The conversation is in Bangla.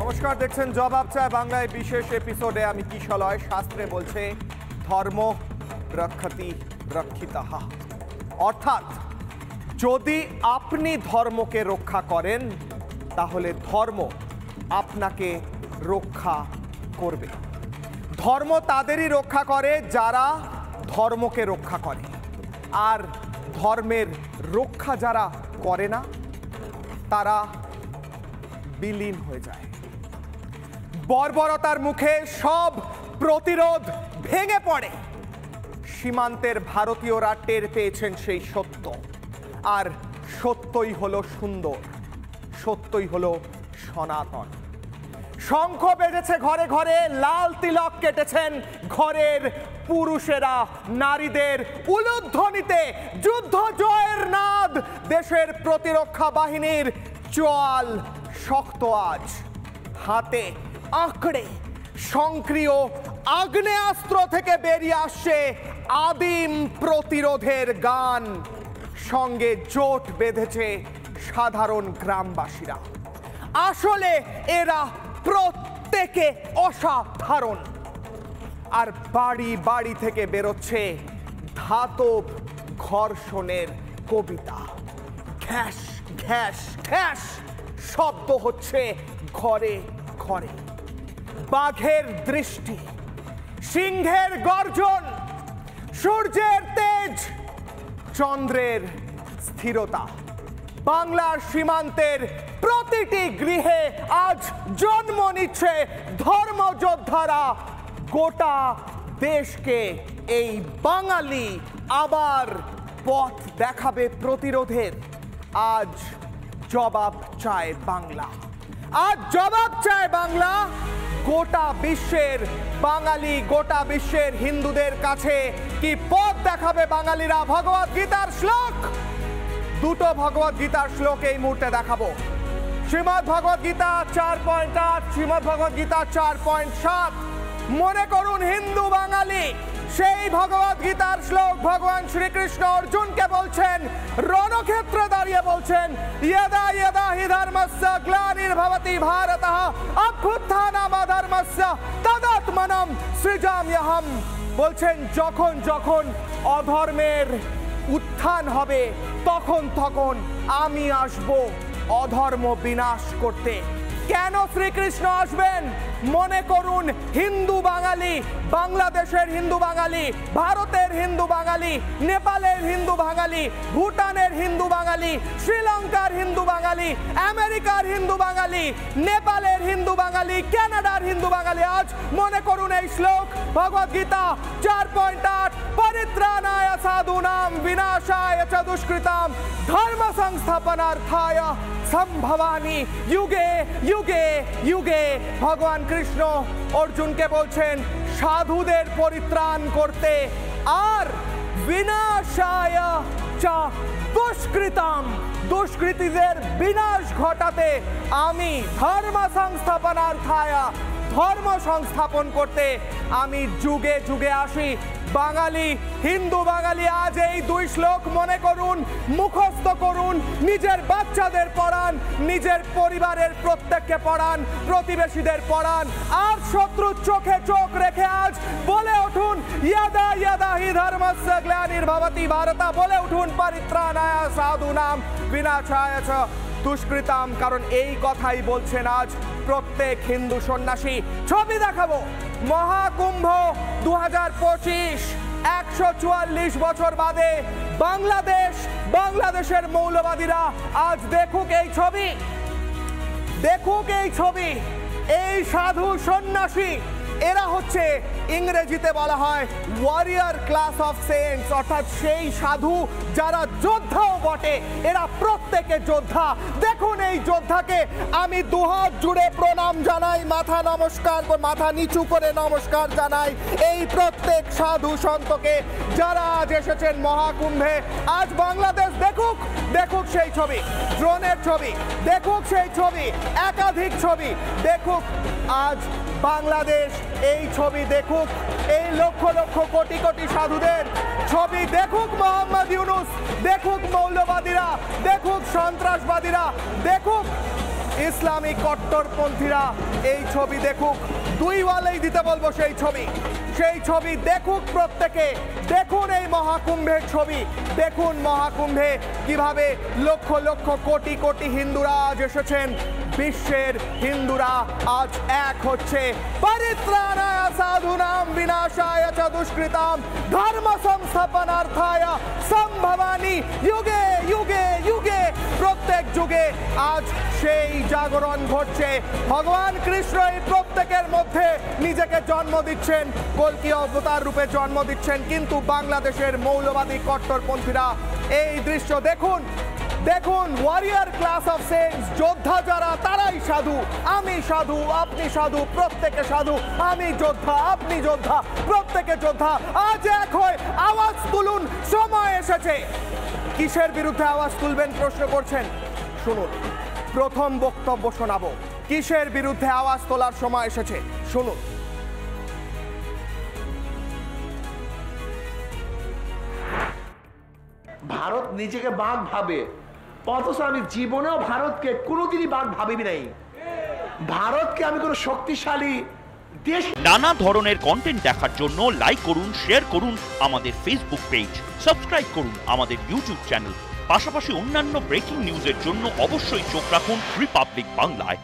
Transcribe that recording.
নমস্কার, দেখছেন জবাব চায় বাংলায় বিশেষ এপিসোডে। আমি কিশলয়। শাস্ত্রে বলছে ধর্ম রক্ষতি রক্ষিতাহ, অর্থাৎ যদি আপনি ধর্মকে রক্ষা করেন তাহলে ধর্ম আপনাকে রক্ষা করবে। ধর্ম তাদেরই রক্ষা করে যারা ধর্মকে রক্ষা করে, আর ধর্মের রক্ষা যারা করে না তারা বিলীন হয়ে যায়। বর্বরতার মুখে সব প্রতিরোধ ভেঙে পড়ে। সীমান্তের ভারতীয়রা টের পেয়েছেন সেই সত্য, আর সত্যই হলো সুন্দর, সত্যই হলো সনাতন। শঙ্খ বেজেছে ঘরে ঘরে, লাল তিলক কেটেছেন ঘরের পুরুষেরা। নারীদের উলুধ্বনিতে যুদ্ধ জয়ের নাদ, দেশের প্রতিরক্ষা বাহিনীর চোয়াল শক্ত আজ। হাতে আঁকড়ে সক্রিয় আগ্নেয়াস্ত্র থেকে বেরিয়ে আসছে আদিম প্রতিরোধের গান। সঙ্গে জোট বেঁধেছে সাধারণ গ্রামবাসীরা। আসলে এরা প্রত্যেকে অসাধারণ। আর বাড়ি বাড়ি থেকে বেরোচ্ছে ধাতব ঘর্ষণের কবিতা। ঘ্যাস ঘ্যাস ঘ্যাস শব্দ হচ্ছে ঘরে ঘরে। বাঘের দৃষ্টি, সিংহের গর্জন, সূর্যের তেজ, চন্দ্রের স্থিরতা। বাংলার সীমান্তের প্রতিটি গৃহে আজ জন্ম নিচ্ছে ধর্মযোদ্ধারা। গোটা দেশকে এই বাঙালি আবার পথ দেখাবে প্রতিরোধের। আজ জবাব চায় বাংলা, আজ জবাব চায় বাংলা। গোটা বিশ্বের বাঙালি, গোটা বিশ্বের হিন্দুদের কাছে কি পথ দেখাবে বাঙালিরা? ভগবত গীতার শ্লোক, দুটো ভগবত গীতার শ্লোক এই মুহূর্তে দেখাবো। শ্রীমদ্ ভগবত গীতা 4.8, শ্রীমদ্ ভগবত গীতা 4.7। মনে করুন হিন্দু বাঙালি, সেই ভগবত গীতার শ্লোক ভগবান শ্রীকৃষ্ণ অর্জুনকে বলছেন, রণক্ষেত্রে দাঁড়িয়ে বলছেন, ইয়দা ইয়দা হি ধর্মস্য গ্লানির্ভবতি ভারতঃ অভ্যুত্থানম অধর্মস্য তদাত্মনম সৃজাম্যহম। বলছেন যখন যখন অধর্মের উত্থান হবে তখন তখন আমি আসব অধর্ম বিনাশ করতে। কেন শ্রীকৃষ্ণ আসবেন? মনে করুন হিন্দু বাঙালি, বাংলাদেশের হিন্দু বাঙালি, ভারতের হিন্দু বাঙালি, নেপালের হিন্দু বাঙালি, ভুটানের হিন্দু বাঙালি, শ্রীলঙ্কার হিন্দু বাঙালি, আমেরিকার হিন্দু বাঙালি, নেপালের হিন্দু বাঙালি, কানাডার হিন্দু বাঙালি। আজ মনে করুন এই শ্লোক ভগবদ গীতা 4.8, পরিত্রাণায় সাধূনাম বিনাশায় চ দুষ্কৃতাম ধর্ম সংস্থাপনার্থায় সম্ভবামি যুগে যুগে যুগে। ভগবান কৃষ্ণ অর্জুনকে বলছেন সাধুদের পরিত্রাণ করতে আর বিনাশায় চ দুষ্কৃতাম, দুষ্কৃতীদের বিনাশ ঘটাতে আমি ধর্ম সংস্থাপনার্থায়, ধর্ম সংস্থাপন করতে আমি যুগে যুগে আসি। বাঙালি, হিন্দু বাঙালি আজ এই দুই শ্লোক মনে করুন, মুখস্থ করুন, নিজের বাচ্চাদের পড়ান, নিজের পরিবারের প্রত্যেককে পড়ান, প্রতিবেশীদের পড়ান, আর শত্রুর চোখে চোখ রেখে আজ বলে উঠুন, ইয়দা ইয়দা হি ধর্মস্য গ্লানির্ভবতি ভারতঃ। বলে উঠুন, পরিত্রাণায় সাধূনাম বিনাশায় চ দুষ্কৃতাম। কারণ এই কথাই বলছেন আজ প্রত্যেক হিন্দু সন্ন্যাসী। ছবি দেখাবো, মহাকুম্ভ 2025, 144 বছর বাদে বাংলাদেশ, বাংলাদেশের মৌলবাদীরা আজ দেখুক এই ছবি, দেখুক এই ছবি। এই সাধু সন্ন্যাসী, এরা হচ্ছে ইংরেজিতে বলা হয় ওয়ারিয়ার ক্লাস অফ সেন্টস, অর্থাৎ সেই সাধু যারা যোদ্ধাও বটে। এরা প্রত্যেকে যোদ্ধা। দেখুন এই যোদ্ধাকে আমি দুহাত জুড়ে প্রণাম জানাই, মাথা নমস্কার, মাথা নিচু করে নমস্কার জানাই এই প্রত্যেক সাধু সন্তকে যারা আজ এসেছেন মহাকুম্ভে। আজ বাংলাদেশ দেখুক, দেখুক সেই ছবি, ড্রোনের ছবি, দেখুক সেই ছবি, একাধিক ছবি দেখুক। আজ বাংলাদেশ এই ছবি দেখুক, এই লক্ষ লক্ষ কোটি কোটি সাধুদের ছবি দেখুক। মোহাম্মদ ইউনূস দেখুক, মৌলবাদীরা দেখুক, সন্ত্রাসবাদীরা দেখুক। ইসলামী কট্টরপন্থীরা এই ছবি দেখুক, দুই ওয়ালেই দিতে বলবো সেই ছবি দেখুক প্রত্যেকে। দেখুন এই মহাকুম্ভের ছবি, দেখুন মহাকুম্ভে কিভাবে লক্ষ লক্ষ কোটি কোটি হিন্দুরা আজ এসেছেন। বিশ্বের হিন্দুরা আজ এক হচ্ছে। পরিত্রাণায় সাধুনাম বিনাশায় চ দুষ্কৃতাম ধর্ম সংস্থাপনার্থায় সম্ভবানি যুগে যুগে যুগে। প্রত্যেক যুগে আজ সেই জাগরণ ঘটছে। ভগবান কৃষ্ণ এই প্রত্যেকের মধ্যে নিজেকে জন্ম দিচ্ছেন, কল্কি অবতার রূপে জন্ম দিচ্ছেন। কিন্তু বাংলাদেশের মৌলবাদী কট্টরপন্থীরা এই দৃশ্য দেখুন, দেখুন ওয়ারিয়ার ক্লাস অফ সেন্টস, যোদ্ধা যারা তারাই সাধু। আমি সাধু, আপনি সাধু, প্রত্যেকে সাধু। আমি যোদ্ধা, আপনি যোদ্ধা, প্রত্যেকে যোদ্ধা। আজ এক হয়ে আওয়াজ তুলুন, সময় এসেছে। কিসের বিরুদ্ধে আওয়াজ তুলবেন প্রশ্ন করছেন? শুনুন, প্রথম বক্তব্য শোনাবো। কিসের বিরুদ্ধে আওয়াজ তোলার সময় এসেছে শুনুন। ভারত নিজেকে বাঘ ভাবে, অথচ আমি জীবনেও ভারতকে কোনোদিনই বাঘ ভাবিনি নাই। ভারতকে আমি কোনো শক্তিশালী দেশ। নানা ধরনের কন্টেন্ট দেখার জন্য লাইক করুন, শেয়ার করুন আমাদের ফেসবুক পেজ, সাবস্ক্রাইব করুন আমাদের ইউটিউব চ্যানেল। পাশাপাশি অন্যান্য ব্রেকিং নিউজের জন্য অবশ্যই চোখ রাখুন রিপাবলিক বাংলায়।